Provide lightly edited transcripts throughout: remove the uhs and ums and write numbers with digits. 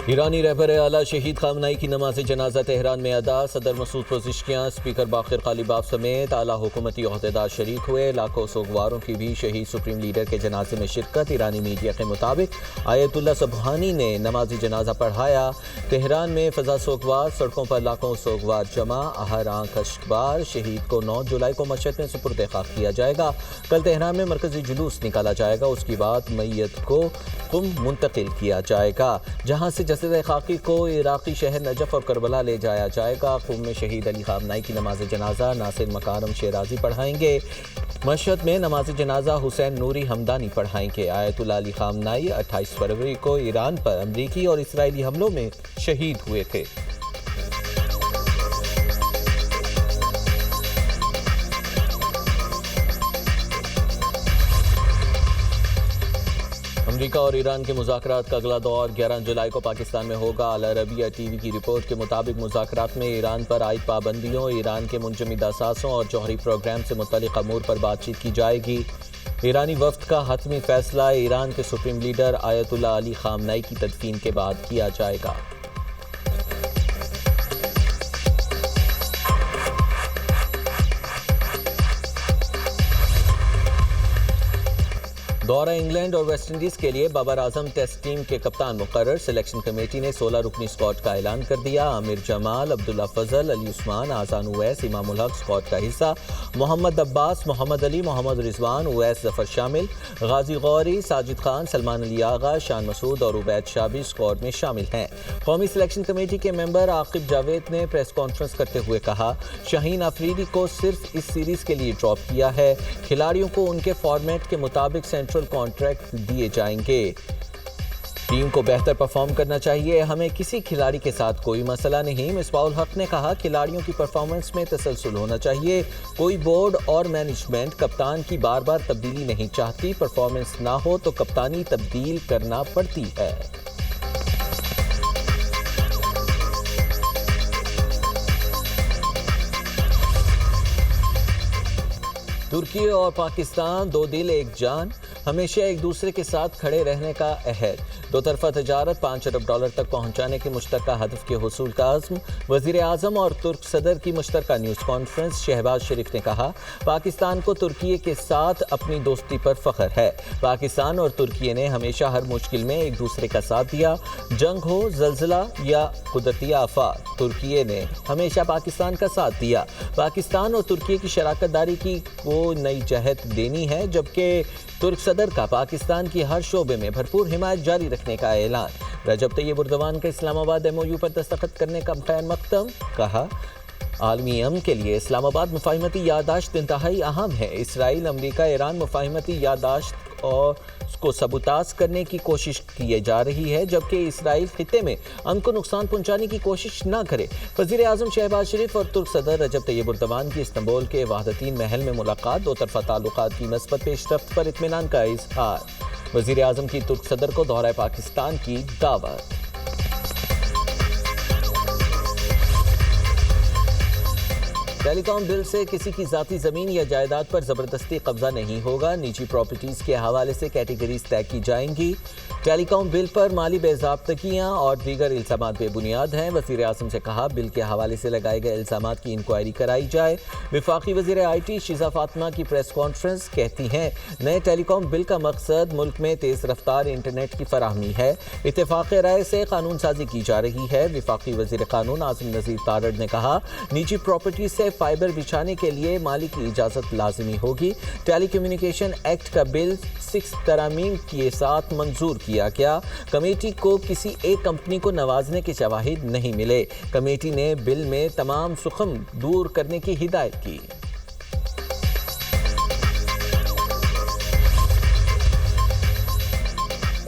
ایرانی رہبر اعلیٰ شہید خامنہئی کی نماز جنازہ تہران میں ادا۔ صدر مسعود پزشکیاں، اسپیکر باقر غالیباف سمیت اعلیٰ حکومتی عہدیدار شریک ہوئے۔ لاکھوں سوگواروں کی بھی شہید سپریم لیڈر کے جنازے میں شرکت۔ ایرانی میڈیا کے مطابق آیت اللہ سبحانی نے نماز جنازہ پڑھایا۔ تہران میں فضا سوگوار، سڑکوں پر لاکھوں سوگوار جمع، ہر آنکھ اشکبار۔ شہید کو 9 جولائی کو مشہد میں سپرد خاک کیا جائے گا۔ کل تہران میں مرکزی جلوس نکالا جائے گا، اس کے بعد میت کو قم منتقل کیا جائے گا، جہاں سے جسد خاکی کو عراقی شہر نجف اور کربلا لے جایا جائے گا۔ قم میں شہید علی خامنہئی کی نماز جنازہ ناصر مکارم شیرازی پڑھائیں گے۔ مشہد میں نماز جنازہ حسین نوری ہمدانی پڑھائیں گے۔ آیت اللہ علی خامنہئی 28 فروری کو ایران پر امریکی اور اسرائیلی حملوں میں شہید ہوئے تھے۔ امریکہ اور ایران کے مذاکرات کا اگلا دور 11 جولائی کو پاکستان میں ہوگا۔ العربیہ ٹی وی کی رپورٹ کے مطابق مذاکرات میں ایران پر عائد پابندیوں، ایران کے منجمد اثاثوں اور جوہری پروگرام سے متعلق امور پر بات چیت کی جائے گی۔ ایرانی وفد کا حتمی فیصلہ ایران کے سپریم لیڈر آیت اللہ علی خامنہئی کی تدفین کے بعد کیا جائے گا۔ دورہ انگلینڈ اور ویسٹ انڈیز کے لیے بابر اعظم ٹیسٹ ٹیم کے کپتان مقرر۔ سلیکشن کمیٹی نے 16 رکنی اسکواڈ کا اعلان کر دیا۔ عامر جمال، عبداللہ فضل، علی عثمان، احسان اویس، امام الحق اسکواڈ کا حصہ۔ محمد عباس، محمد علی، محمد رضوان، اویس ظفر شامل۔ غازی غوری، ساجد خان، سلمان علی آغا، شان مسعود اور عبید شاہ بھی اسکواڈ میں شامل ہیں۔ قومی سلیکشن کمیٹی کے ممبر عاقب جاوید نے پریس کانفرنس کرتے ہوئے کہا، شاہین آفریدی کو صرف اس سیریز کے لیے ڈراپ کیا ہے۔ کھلاڑیوں کو ان کے فارمیٹ کے مطابق سینٹرل کانٹریکٹ دیے جائیں گے۔ ٹیم کو بہتر پرفارم کرنا چاہیے، ہمیں کسی کھلاڑی کے ساتھ کوئی مسئلہ نہیں۔ مصباح الحق نے کہا، کھلاڑیوں کی پرفارمنس میں تسلسل ہونا چاہیے۔ کوئی بورڈ اور مینجمنٹ کپتان کی بار بار تبدیلی نہیں چاہتی، پرفارمنس نہ ہو تو کپتانی تبدیل کرنا پڑتی ہے۔ ترکی اور پاکستان دو دل ایک جان، ہمیشہ ایک دوسرے کے ساتھ کھڑے رہنے کا عہد۔ دو طرفہ تجارت $5 ارب تک پہنچانے کے مشترکہ ہدف کے حصول کا عزم۔ وزیر اعظم اور ترک صدر کی مشترکہ نیوز کانفرنس۔ شہباز شریف نے کہا، پاکستان کو ترکی کے ساتھ اپنی دوستی پر فخر ہے۔ پاکستان اور ترکی نے ہمیشہ ہر مشکل میں ایک دوسرے کا ساتھ دیا، جنگ ہو، زلزلہ یا قدرتی آفات، ترکی نے ہمیشہ پاکستان کا ساتھ دیا۔ پاکستان اور ترکی کی شراکت داری کی کو نئی جہت دینی ہے، جبکہ ترک صدر کا پاکستان کی ہر شعبے میں بھرپور حمایت جاری رکھنے کا اعلان۔ رجب طیب اردوان کا اسلام آباد MOU پر دستخط کرنے کا خیر مقدم۔ کہا، عالمی امن کے لیے اسلام آباد مفاہمتی یادداشت انتہائی اہم ہے۔ اسرائیل، امریکہ، ایران مفاہمتی یادداشت اور اس کو سبوتاژ کرنے کی کوشش کی جا رہی ہے، جبکہ اسرائیل خطے میں امن کو نقصان پہنچانے کی کوشش نہ کرے۔ وزیر اعظم شہباز شریف اور ترک صدر رجب طیب اردوان کی استنبول کے وحدتین محل میں ملاقات۔ دو طرفہ تعلقات کی مثبت پیش رفت پر اطمینان کا اظہار۔ وزیر اعظم کی ترک صدر کو دورہ پاکستان کی دعوت۔ ٹیلی کام بل سے کسی کی ذاتی زمین یا جائیداد پر زبردستی قبضہ نہیں ہوگا، نجی پراپرٹیز کے حوالے سے کیٹیگریز طے کی جائیں گی۔ ٹیلی کام بل پر مالی بے ضابطگیاں اور دیگر الزامات بے بنیاد ہیں۔ وزیر اعظم سے کہا، بل کے حوالے سے لگائے گئے الزامات کی انکوائری کرائی جائے۔ وفاقی وزیر IT شیزہ فاطمہ کی پریس کانفرنس، کہتی ہیں، نئے ٹیلی کام بل کا مقصد ملک میں تیز رفتار انٹرنیٹ کی فراہمی ہے۔ اتفاق رائے سے قانون سازی کی جا رہی ہے۔ وفاقی وزیر قانون اعظم نذیر تارڑ نے کہا، نجی پراپرٹی سے فائبر بچھانے کے لیے مالی کی اجازت لازمی ہوگی۔ ٹیلی کمیونیکیشن ایکٹ کا بل 6 ترامیم کے ساتھ منظور کیا گیا۔ کمیٹی کو کسی ایک کمپنی کو نوازنے کے شواہد نہیں ملے۔ کمیٹی نے بل میں تمام سخم دور کرنے کی ہدایت کی۔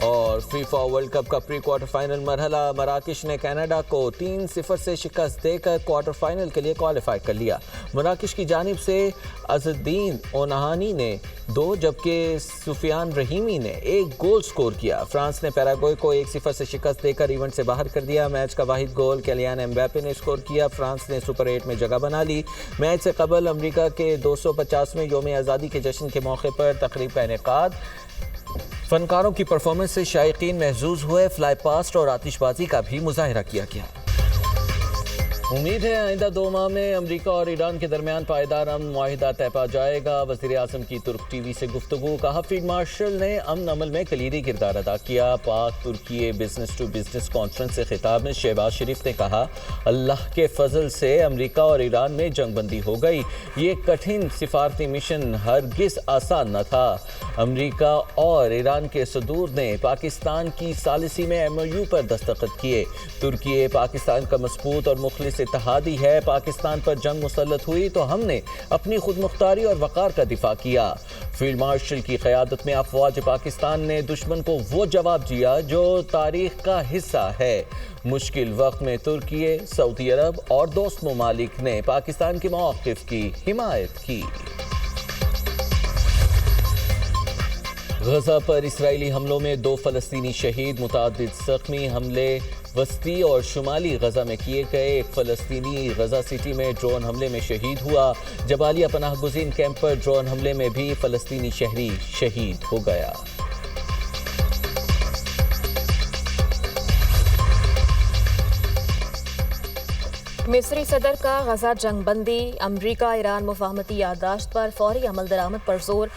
اور فیفا ورلڈ کپ کا پری کوارٹر فائنل مرحلہ، مراکش نے کینیڈا کو 3-0 سے شکست دے کر کوارٹر فائنل کے لیے کوالیفائی کر لیا۔ مراکش کی جانب سے عزالدین اونہانی نے 2 جبکہ سفیان رحیمی نے 1 گول سکور کیا۔ فرانس نے پیراگوئے کو 1-0 سے شکست دے کر ایونٹ سے باہر کر دیا۔ میچ کا واحد گول کیلیان امباپے نے سکور کیا۔ فرانس نے سپر 8 میں جگہ بنا لی۔ میچ سے قبل امریکہ کے 250ویں یوم آزادی کے جشن کے موقع پر تقریب کا انعقاد۔ فنکاروں کی پرفارمنس سے شائقین محظوظ ہوئے، فلائی پاسٹ اور آتش بازی کا بھی مظاہرہ کیا گیا۔ امید ہے آئندہ 2 ماہ میں امریکہ اور ایران کے درمیان پائیدار امن معاہدہ طے پا جائے گا۔ وزیر اعظم کی ترک ٹی وی سے گفتگو، کہا فیلڈ مارشل نے امن عمل میں کلیدی کردار ادا کیا۔ پاک ترکی بزنس ٹو بزنس کانفرنس سے خطاب میں شہباز شریف نے کہا، اللہ کے فضل سے امریکہ اور ایران میں جنگ بندی ہو گئی۔ یہ کٹھن سفارتی مشن ہرگز آسان نہ تھا۔ امریکہ اور ایران کے صدور نے پاکستان کی ثالثی میں MOU پر دستخط کیے۔ ترکی پاکستان کا مضبوط اور مخلص اتحادی ہے۔ پاکستان پر جنگ مسلط ہوئی تو ہم نے اپنی خود مختاری اور وقار کا دفاع کیا۔ فیلڈ مارشل کی قیادت میں افواج پاکستان نے دشمن کو وہ جواب دیا جو تاریخ کا حصہ ہے۔ مشکل وقت میں ترکی، سعودی عرب اور دوست ممالک نے پاکستان کے موقف کی حمایت کی۔ غزہ پر اسرائیلی حملوں میں 2 فلسطینی شہید، متعدد زخمی۔ حملے وسطی اور شمالی غزہ میں کیے گئے۔ ایک فلسطینی غزہ سٹی میں ڈرون حملے میں شہید ہوا۔ جبالیہ پناہ گزین کیمپ پر ڈرون حملے میں بھی فلسطینی شہری شہید ہو گیا۔ مصری صدر کا غزہ جنگ بندی، امریکہ ایران مفاہمتی یادداشت پر فوری عمل درآمد پر زور۔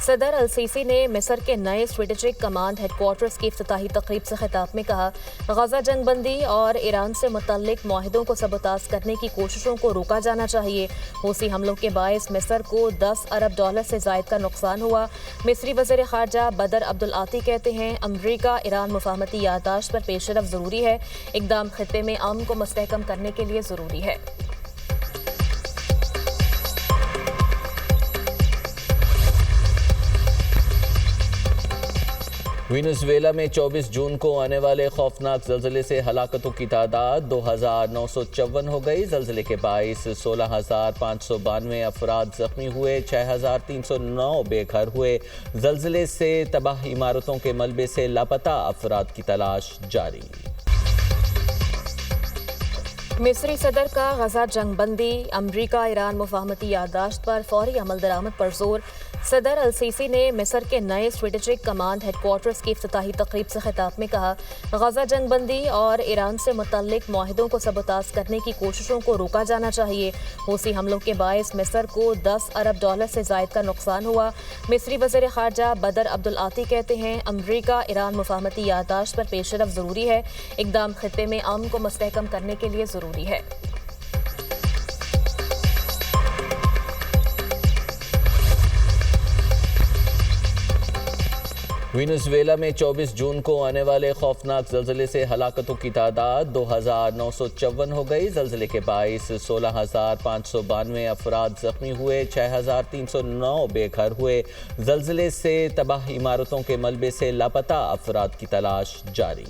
صدر السیسی نے مصر کے نئے اسٹریٹجک کمانڈ ہیڈ کوارٹرز کی افتتاحی تقریب سے خطاب میں کہا، غزہ جنگ بندی اور ایران سے متعلق معاہدوں کو سبوتاژ کرنے کی کوششوں کو روکا جانا چاہیے۔ حوثی حملوں کے باعث مصر کو $10 ارب سے زائد کا نقصان ہوا۔ مصری وزیر خارجہ بدر عبدالعاطی کہتے ہیں، امریکہ ایران مفاہمتی یادداشت پر پیش رفت ضروری ہے، اقدام خطے میں امن کو مستحکم کرنے کے لیے ضروری ہے۔ وینزویلا میں 24 جون کو آنے والے خوفناک زلزلے سے ہلاکتوں کی تعداد 2954 ہو گئی۔ زلزلے کے باعث 16,592 افراد زخمی ہوئے، 6,309 بے گھر ہوئے۔ زلزلے سے تباہ عمارتوں کے ملبے سے لاپتہ افراد کی تلاش جاری۔ مصری صدر کا غزہ جنگ بندی، امریکہ ایران مفاہمتی یادداشت پر فوری عمل درآمد پر زور۔ صدر السیسی نے مصر کے نئے اسٹریٹجک کمانڈ ہیڈ کوارٹرز کی افتتاحی تقریب سے خطاب میں کہا، غزہ جنگ بندی اور ایران سے متعلق معاہدوں کو سبوتاژ کرنے کی کوششوں کو روکا جانا چاہیے۔ حوثی حملوں کے باعث مصر کو $10 ارب سے زائد کا نقصان ہوا۔ مصری وزیر خارجہ بدر عبدالعاطی کہتے ہیں، امریکہ ایران مفاہمتی یادداشت پر پیش رفت ضروری ہے، اقدام خطے میں امن کو مستحکم کرنے کے لیے ضروری ہے۔ وینزویلا میں 24 جون کو آنے والے خوفناک زلزلے سے ہلاکتوں کی تعداد 2954 ہو گئی۔ زلزلے کے باعث 16,592 افراد زخمی ہوئے، 6,309 بے گھر ہوئے۔ زلزلے سے تباہ عمارتوں کے ملبے سے لاپتہ افراد کی تلاش جاری۔